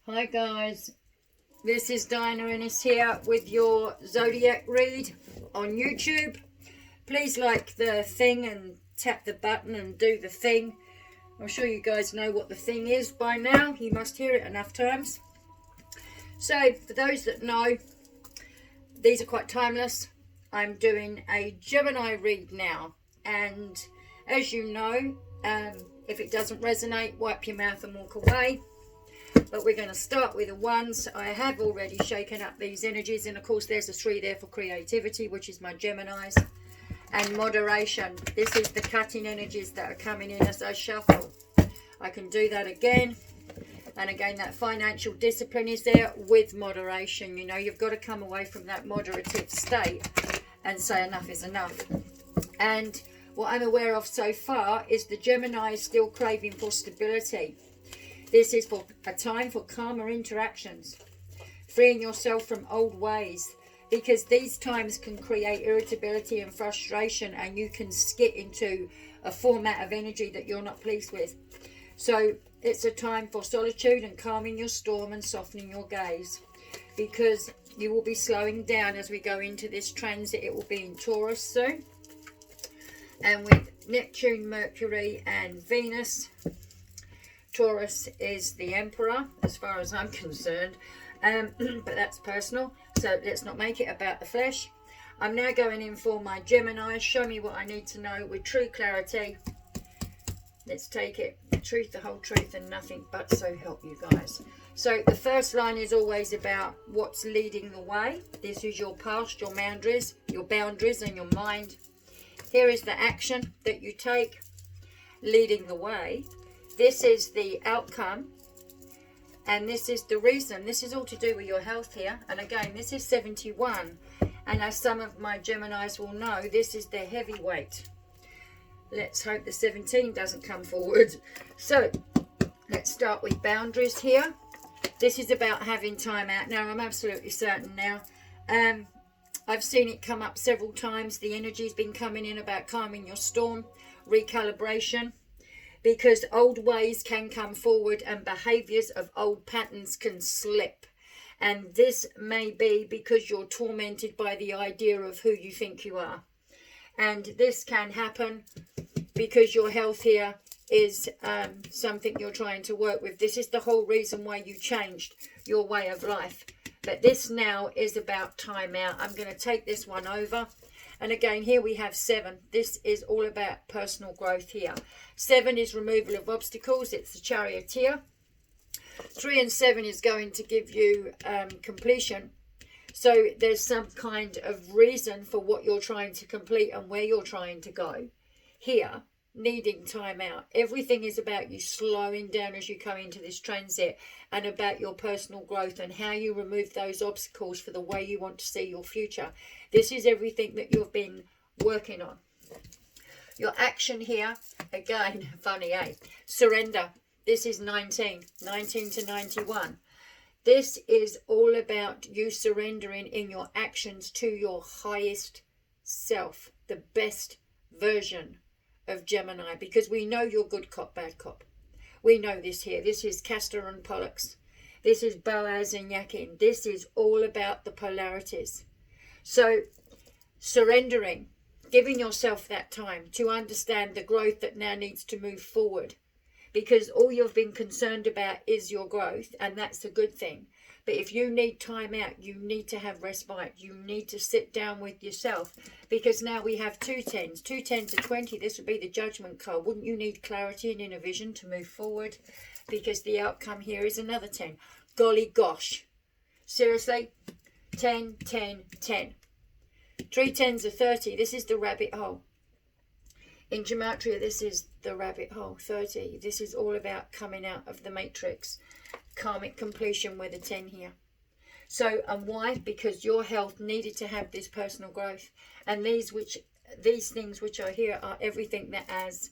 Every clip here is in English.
Hi guys, this is Diana Innes here with your Zodiac read on YouTube. Please like the thing and tap the button and do the thing. I'm sure you guys know what the thing is by now. You must hear it enough times. So for those that know, these are quite timeless. I'm doing a Gemini read now, and as you know, if it doesn't resonate, wipe your mouth and walk away. But we're going to start with the ones. I have already shaken up these energies, and of course there's a 3 there for creativity, which is my Geminis, and moderation. This is the cutting energies that are coming in as I shuffle. I can do that again, and again that financial discipline is there with moderation. You know, you've got to come away from that moderative state and say enough is enough. And what I'm aware of so far is the Gemini is still craving for stability. This is for a time for calmer interactions, freeing yourself from old ways, because these times can create irritability and frustration, and you can skip into a format of energy that you're not pleased with. So it's a time for solitude and calming your storm and softening your gaze, because you will be slowing down as we go into this transit. It will be in Taurus soon, and with Neptune, Mercury and Venus. Taurus is the emperor as far as I'm concerned, but that's personal, so let's not make it about the flesh. I'm now going in for my Gemini. Show me what I need to know with true clarity. Let's take it. The truth, the whole truth, and nothing but so help you guys. So the first line is always about what's leading the way. This is your past, your boundaries and your mind. Here is the action that you take, leading the way. This is the outcome, and this is the reason. This is all to do with your health here. And again, this is 71, and as some of my Geminis will know, this is the heavyweight. Let's hope the 17 doesn't come forward. So let's start with boundaries here. This is about having time out. Now I'm absolutely certain now, I've seen it come up several times. The energy's been coming in about calming your storm, recalibration, because old ways can come forward and behaviors of old patterns can slip. And this may be because you're tormented by the idea of who you think you are. And this can happen because your health here is something you're trying to work with. This is the whole reason why you changed your way of life. But this now is about time out. I'm going to take this one over. And again, here we have 7. This is all about personal growth here. 7 is removal of obstacles. It's the charioteer. 3 and 7 is going to give you completion. So there's some kind of reason for what you're trying to complete and where you're trying to go. Here, needing time out. Everything is about you slowing down as you come into this transit, and about your personal growth and how you remove those obstacles for the way you want to see your future. This is everything that you've been working on. Your action here, again, funny, eh? Surrender. This is 19 to 91. This is all about you surrendering in your actions to your highest self, the best version of Gemini, because we know you're good cop, bad cop. We know this here. This is Castor and Pollux. This is Boaz and Yakin. This is all about the polarities. So surrendering, giving yourself that time to understand the growth that now needs to move forward, because all you've been concerned about is your growth, and that's a good thing. But if you need time out, you need to have respite. You need to sit down with yourself, because now we have 2 10s. 2 10s are 20. This would be the judgment card. Wouldn't you need clarity and inner vision to move forward? Because the outcome here is another 10. Golly gosh. Seriously? 10, 10, 10. 3 10s are 30. This is the rabbit hole. In gematria, this is the rabbit hole, 30. This is all about coming out of the matrix. Karmic completion with a 10 here. So, and why? Because your health needed to have this personal growth. And these things which are here are everything that has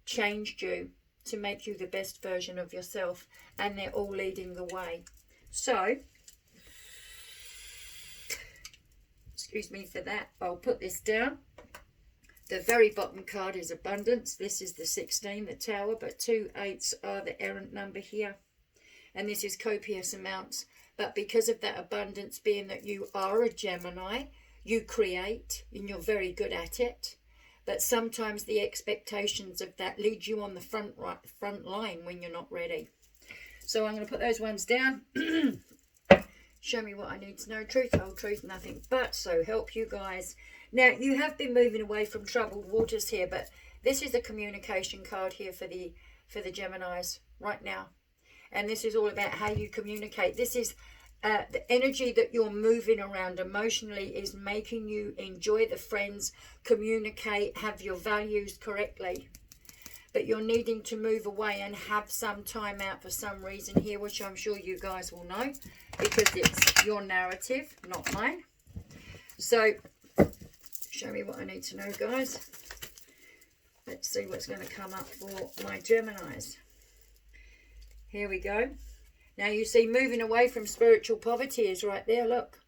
changed you to make you the best version of yourself. And they're all leading the way. So, excuse me for that. I'll put this down. The very bottom card is abundance. This is the 16, the tower, but 2 8s are the errant number here. and this is copious amounts. But because of that abundance, being that you are a Gemini, you create and you're very good at it. But sometimes the expectations of that lead you on the front line when you're not ready. So I'm going to put those ones down. Show me what I need to know. Truth, whole truth, nothing but. So help you guys. Now, you have been moving away from troubled waters here, but this is the communication card here for the Geminis right now. And this is all about how you communicate. This is the energy that you're moving around emotionally is making you enjoy the friends, communicate, have your values correctly. But you're needing to move away and have some time out for some reason here, which I'm sure you guys will know, because it's your narrative, not mine. So, show me what I need to know, guys. Let's see what's going to come up for my Geminis. Here we go. Now you see moving away from spiritual poverty is right there, look.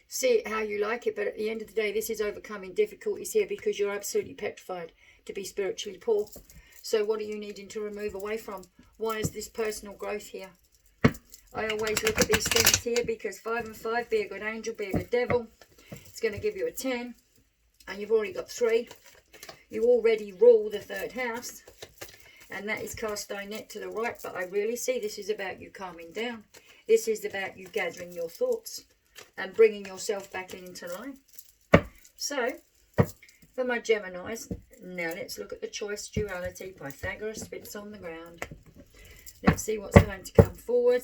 See it how you like it, but at the end of the day, this is overcoming difficulties here because you're absolutely petrified to be spiritually poor. So what are you needing to remove away from? Why is this personal growth here? I always look at these things here because 5 and 5, be a good angel, be a good devil. It's going to give you a 10, and you've already got 3. You already rule the 3rd house. And that is cast thy net to the right. But I really see this is about you calming down. This is about you gathering your thoughts and bringing yourself back into line. So, for my Geminis, now let's look at the choice duality. Pythagoras spits on the ground. Let's see what's going to come forward.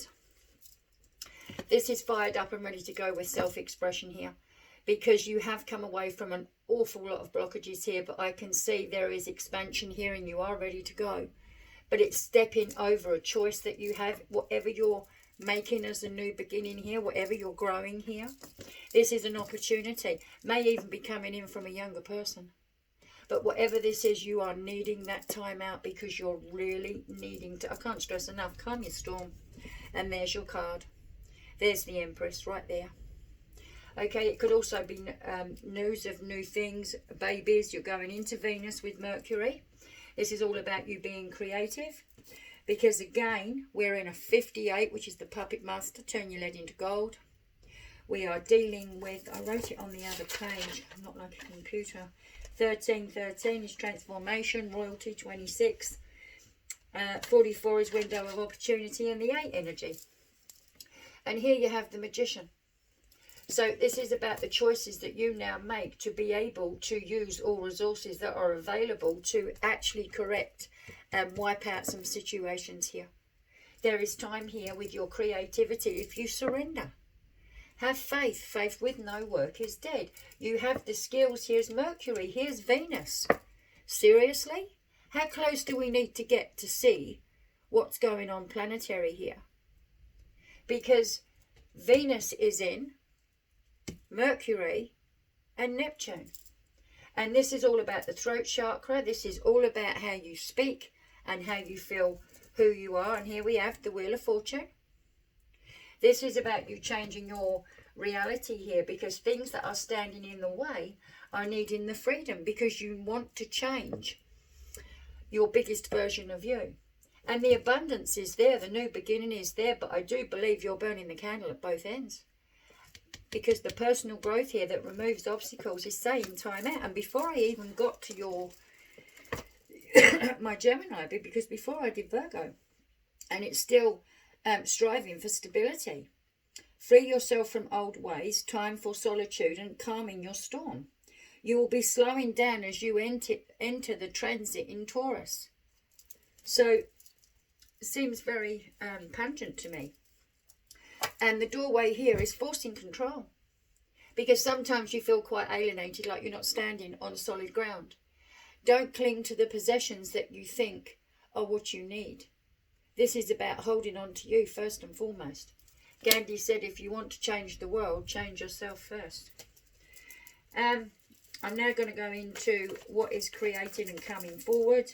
This is fired up and ready to go with self-expression here. Because you have come away from an awful lot of blockages here, but I can see there is expansion here and you are ready to go. But it's stepping over a choice that you have, whatever you're making as a new beginning here, whatever you're growing here. This is an opportunity. May even be coming in from a younger person. But whatever this is, you are needing that time out because you're really needing to, I can't stress enough, calm your storm. And there's your card. There's the Empress right there. Okay, it could also be news of new things, babies. You're going into Venus with Mercury. This is all about you being creative. Because again, we're in a 58, which is the Puppet Master. Turn your lead into gold. We are dealing with, I wrote it on the other page, I'm not like a computer. 1313 is transformation, royalty, 26. 44 is window of opportunity, and the 8 energy. And here you have the Magician. So this is about the choices that you now make to be able to use all resources that are available to actually correct and wipe out some situations here. There is time here with your creativity if you surrender. Have faith. Faith with no work is dead. You have the skills. Here's Mercury. Here's Venus. Seriously? How close do we need to get to see what's going on planetary here? Because Venus is in Mercury and Neptune. And this is all about the throat chakra. This is all about how you speak and how you feel who you are. And here we have the Wheel of Fortune. This is about you changing your reality here, because things that are standing in the way are needing the freedom, because you want to change your biggest version of you. And the abundance is there, the new beginning is there, but I do believe you're burning the candle at both ends. Because the personal growth here that removes obstacles is saying time out. And before I even got to your my Gemini, because before I did Virgo, and it's still striving for stability. Free yourself from old ways, time for solitude and calming your storm. You will be slowing down as you enter the transit in Taurus. So it seems very pungent to me. And the doorway here is forcing control. Because sometimes you feel quite alienated, like you're not standing on solid ground. Don't cling to the possessions that you think are what you need. This is about holding on to you first and foremost. Gandhi said, if you want to change the world, change yourself first. I'm now going to go into what is creating and coming forward,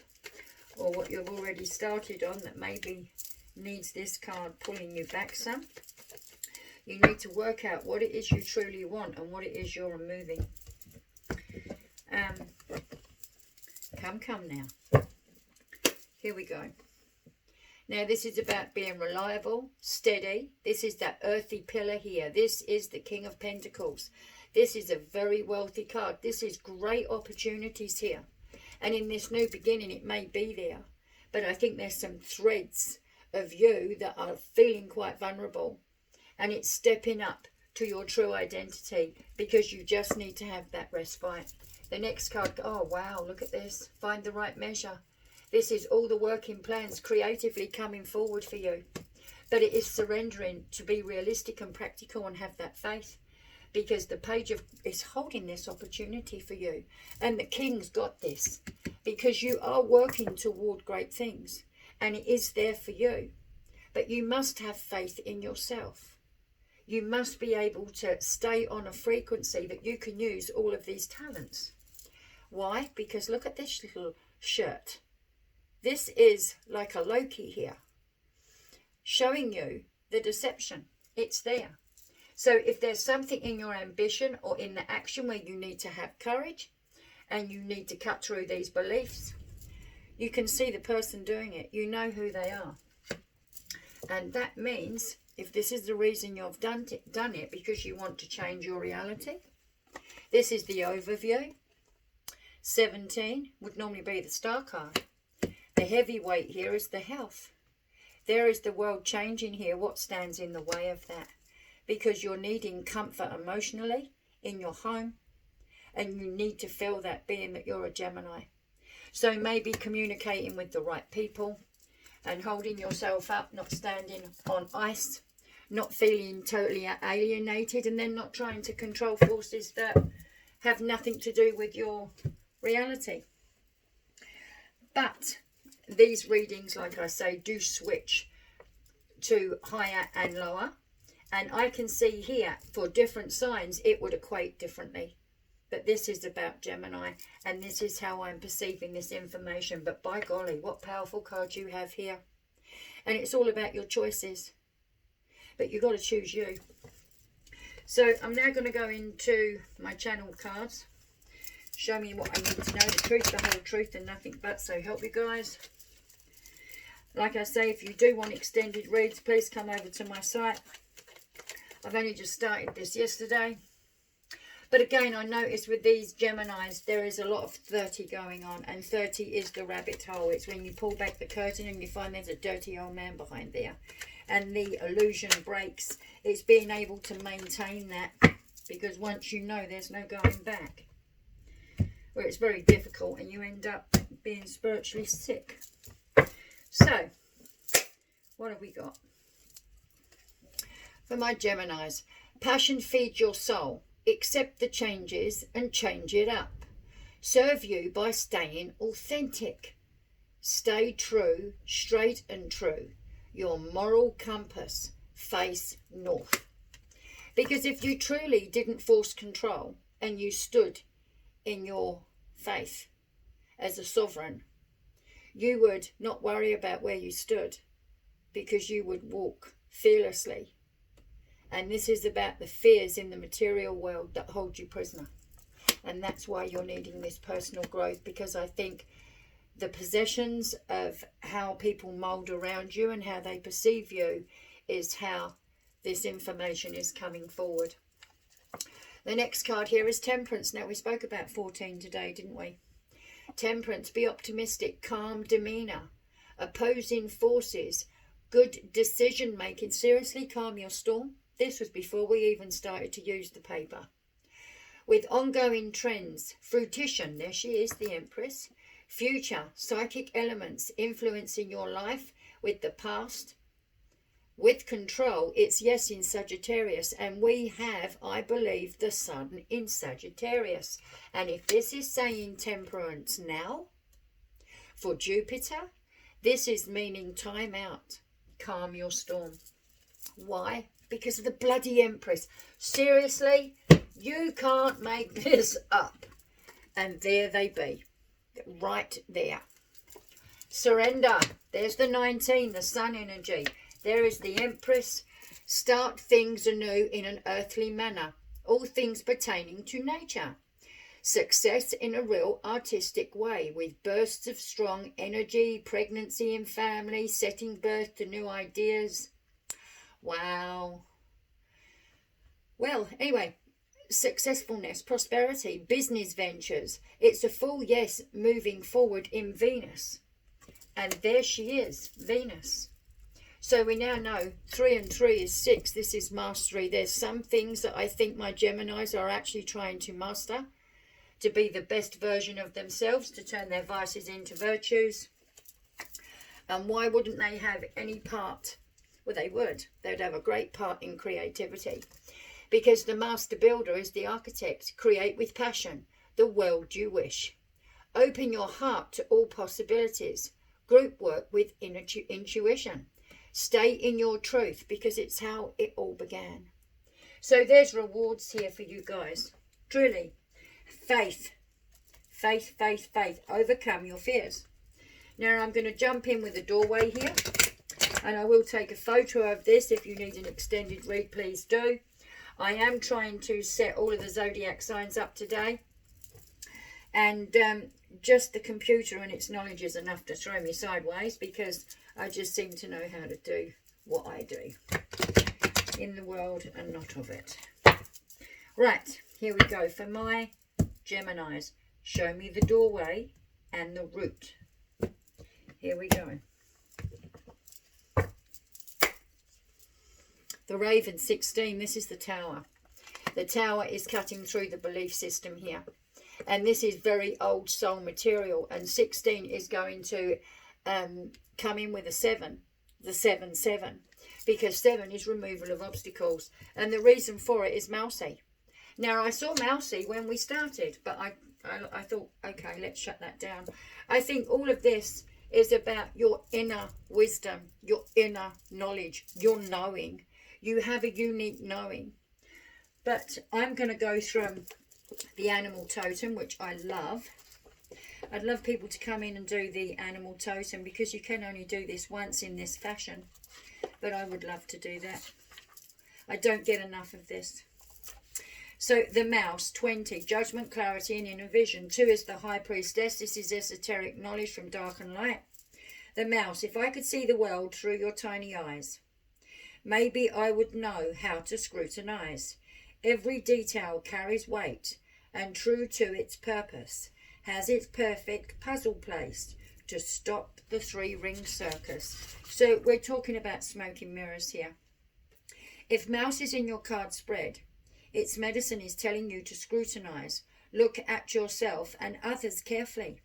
or what you've already started on that maybe needs this card pulling you back some. You need to work out what it is you truly want and what it is you're removing. Come now. Here we go. Now, this is about being reliable, steady. This is that earthy pillar here. This is the King of Pentacles. This is a very wealthy card. This is great opportunities here. And in this new beginning, it may be there. But I think there's some threads of you that are feeling quite vulnerable. And it's stepping up to your true identity, because you just need to have that respite. The next card, oh wow, look at this. Find the right measure. This is all the working plans creatively coming forward for you. But it is surrendering to be realistic and practical and have that faith. Because the page is holding this opportunity for you. And the King's got this. Because you are working toward great things. And it is there for you. But you must have faith in yourself. You must be able to stay on a frequency that you can use all of these talents. Why? Because look at this little shirt. This is like a Loki here, showing you the deception. It's there. So if there's something in your ambition or in the action where you need to have courage and you need to cut through these beliefs, you can see the person doing it. You know who they are. And that means, if this is the reason you've done it because you want to change your reality, this is the overview. 17 would normally be the star card. The heavyweight here is the health. There is the world changing here. What stands in the way of that? Because you're needing comfort emotionally in your home. And you need to feel that, being that you're a Gemini. So maybe communicating with the right people and holding yourself up, not standing on ice, not feeling totally alienated, and then not trying to control forces that have nothing to do with your reality. But these readings, like I say, do switch to higher and lower. And I can see here, for different signs, it would equate differently. But this is about Gemini, and this is how I'm perceiving this information. But by golly, what powerful card you have here. And it's all about your choices. But you've got to choose you. So I'm now going to go into my channel cards. Show me what I need to know. The truth, the whole truth, and nothing but. So help you guys. Like I say, if you do want extended reads, please come over to my site. I've only just started this yesterday. But again, I noticed with these Geminis, there is a lot of 30 going on. And 30 is the rabbit hole. It's when you pull back the curtain and you find there's a dirty old man behind there. And the illusion breaks. It's being able to maintain that. Because once you know, there's no going back. Where it's very difficult and you end up being spiritually sick. So, what have we got? For my Geminis, passion feeds your soul. Accept the changes and change it up. Serve you by staying authentic. Stay true, straight and true. Your moral compass, face north. Because if you truly didn't force control and you stood in your faith as a sovereign, you would not worry about where you stood, because you would walk fearlessly. And this is about the fears in the material world that hold you prisoner. And that's why you're needing this personal growth, because I think the possessions of how people mold around you and how they perceive you is how this information is coming forward. The next card here is Temperance. Now, we spoke about 14 today, didn't we? Temperance, be optimistic, calm demeanour, opposing forces, good decision making. Seriously, calm your storm. This was before we even started to use the paper. With ongoing trends, fruition, there she is, the Empress. Future, psychic elements influencing your life with the past. With control, it's yes in Sagittarius. And we have, I believe, the Sun in Sagittarius. And if this is saying temperance now, for Jupiter, this is meaning time out. Calm your storm. Why? Because of the bloody Empress. Seriously, you can't make this up. And there they be. Right there. Surrender. There's the 19, the Sun energy. There is the Empress. Start things anew in an earthly manner. All things pertaining to nature. Success in a real artistic way, with bursts of strong energy, pregnancy and family, setting birth to new ideas. Wow. Well, anyway, successfulness, prosperity, business ventures. It's a full yes moving forward in Venus. And there she is, Venus. So we now know 3 and 3 is 6. This is mastery. There's some things that I think my Geminis are actually trying to master, to be the best version of themselves, to turn their vices into virtues. And why wouldn't they have any part? Well, they would. They'd have a great part in creativity. Because the master builder is the architect. Create with passion the world you wish. Open your heart to all possibilities. Group work with intuition. Stay in your truth, because it's how it all began. So there's rewards here for you guys. Truly. Faith. Faith, faith, faith. Overcome your fears. Now I'm going to jump in with a doorway here. And I will take a photo of this. If you need an extended read, please do. I am trying to set all of the zodiac signs up today. And just the computer and its knowledge is enough to throw me sideways, because I just seem to know how to do what I do in the world and not of it. Right, here we go. For my Geminis, show me the doorway and the route. Here we go. The Raven 16, this is the Tower. The Tower is cutting through the belief system here. And this is very old soul material. And 16 is going to come in with a 7. The 7-7. Because 7 is removal of obstacles. And the reason for it is Mousy. Now, I saw Mousy when we started. But I thought, okay, let's shut that down. I think all of this is about your inner wisdom. Your inner knowledge. Your knowing. You have a unique knowing. But I'm going to go through the animal totem, which I love. I'd love people to come in and do the animal totem, because you can only do this once in this fashion. But I would love to do that. I don't get enough of this. So the mouse, 20, judgment, clarity and inner vision. 2 is the high priestess. This is esoteric knowledge from dark and light. The mouse, if I could see the world through your tiny eyes, maybe I would know how to scrutinize. Every detail carries weight, and true to its purpose, has its perfect puzzle placed to stop the 3-ring circus. So we're talking about smoke and mirrors here. If mouse is in your card spread, its medicine is telling you to scrutinize, look at yourself and others carefully.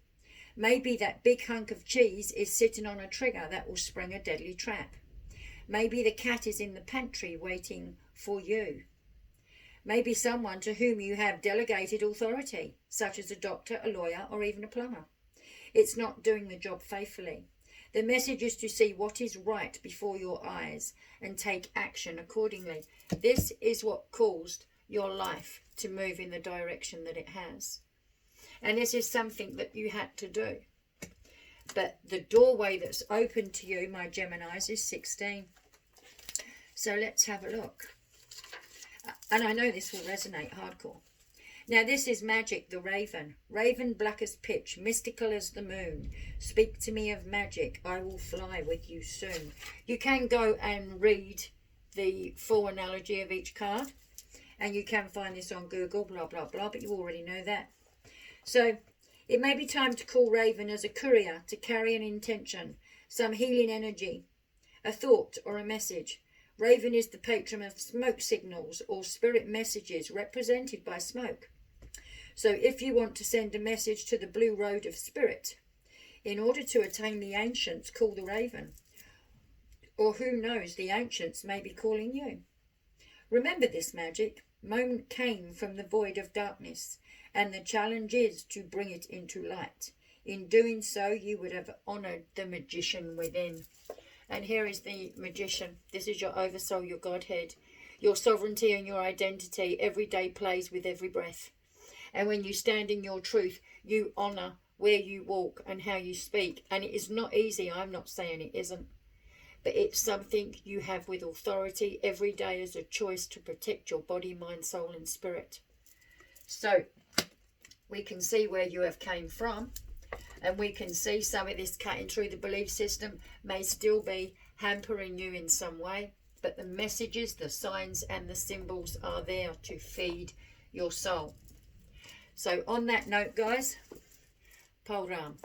Maybe that big hunk of cheese is sitting on a trigger that will spring a deadly trap. Maybe the cat is in the pantry waiting for you. Maybe someone to whom you have delegated authority, such as a doctor, a lawyer, or even a plumber. It's not doing the job faithfully. The message is to see what is right before your eyes and take action accordingly. This is what caused your life to move in the direction that it has. And this is something that you had to do. But the doorway that's open to you, my Geminis, is 16. So let's have a look. And I know this will resonate hardcore. Now this is magic, the raven. Raven black as pitch, mystical as the moon. Speak to me of magic, I will fly with you soon. You can go and read the full analogy of each card. And you can find this on Google, blah, blah, blah. But you already know that. So it may be time to call Raven as a courier to carry an intention, some healing energy, a thought or a message. Raven is the patron of smoke signals or spirit messages represented by smoke. So if you want to send a message to the blue road of spirit, in order to attain the ancients, call the raven. Or who knows, the ancients may be calling you. Remember this magic. Moment came from the void of darkness, and the challenge is to bring it into light. In doing so, you would have honoured the magician within. And here is the magician. This is your oversoul, your Godhead. Your sovereignty and your identity every day plays with every breath. And when you stand in your truth, you honour where you walk and how you speak. And it is not easy. I'm not saying it isn't. But it's something you have with authority every day as a choice to protect your body, mind, soul and spirit. So we can see where you have came from, and we can see some of this cutting through the belief system may still be hampering you in some way, but the messages, the signs and the symbols are there to feed your soul. So on that note, guys, pole arm.